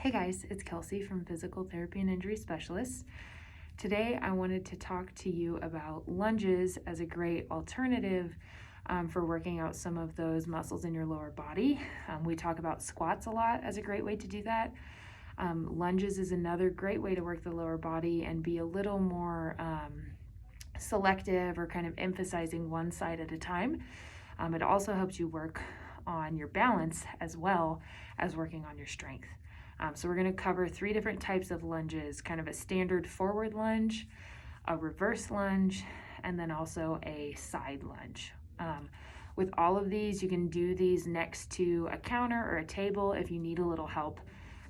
Hey guys, it's Kelsey from Physical Therapy and Injury Specialists. Today I wanted to talk to you about lunges as a great alternative for working out some of those muscles in your lower body. We talk about squats a lot as a great way to do that. Lunges is another great way to work the lower body and be a little more selective or kind of emphasizing one side at a time. It also helps you work on your balance as well as working on your strength. So we're going to cover 3 different types of lunges, kind of a standard forward lunge, a reverse lunge, and then also a side lunge. With all of these, you can do these next to a counter or a table if you need a little help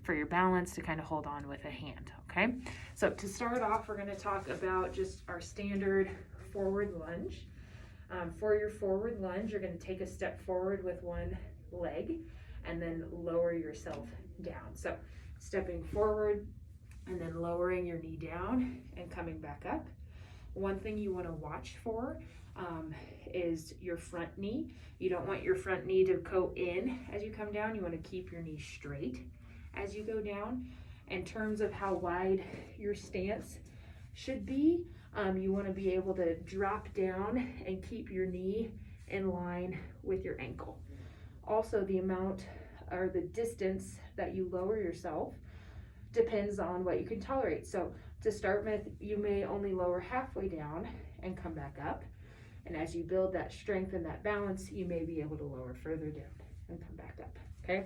for your balance to kind of hold on with a hand, okay? So to start off, we're going to talk about just our standard forward lunge. For your forward lunge, you're going to take a step forward with one leg and then lower yourself down. So stepping forward and then lowering your knee down and coming back up. One thing you want to watch for is your front knee. You don't want your front knee to go in as you come down. You want to keep your knee straight as you go down. In terms of how wide your stance should be, you want to be able to drop down and keep your knee in line with your ankle. Also, the amount or the distance that you lower yourself depends on what you can tolerate. So to start with, you may only lower halfway down and come back up. And as you build that strength and that balance, you may be able to lower further down and come back up, okay?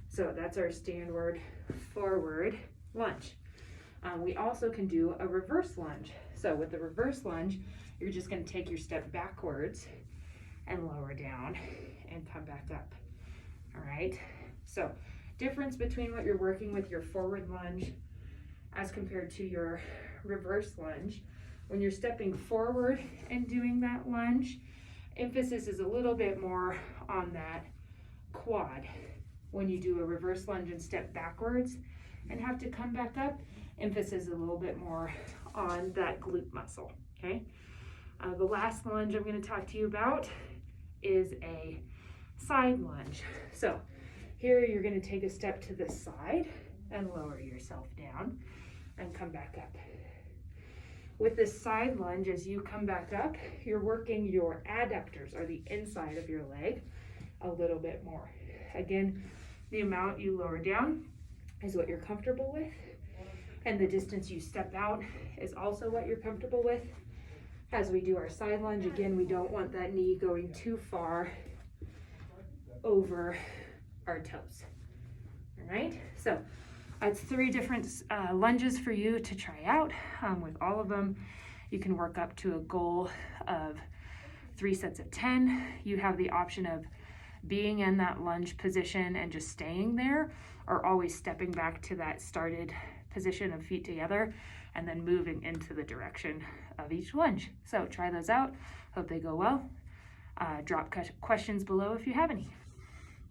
So that's our standard forward lunge. We also can do a reverse lunge. So with the reverse lunge, you're just going to take your step backwards and lower down and come back up. All right, so difference between what you're working with your forward lunge as compared to your reverse lunge. When you're stepping forward and doing that lunge, emphasis is a little bit more on that quad. When you do a reverse lunge and step backwards and have to come back up, emphasis is a little bit more on that glute muscle, okay? The last lunge I'm going to talk to you about is a side lunge. So here you're going to take a step to the side and lower yourself down and come back up. With this side lunge, as you come back up, you're working your adductors, or the inside of your leg, a little bit more. Again, the amount you lower down is what you're comfortable with, and the distance you step out is also what you're comfortable with. As we do our side lunge, again, we don't want that knee going too far over our toes. All right, so it's 3 different lunges for you to try out. With all of them, you can work up to a goal of 3 sets of 10. You have the option of being in that lunge position and just staying there, or always stepping back to that started position of feet together and then moving into the direction of each lunge. So try those out. Hope they go well. Drop questions below if you have any.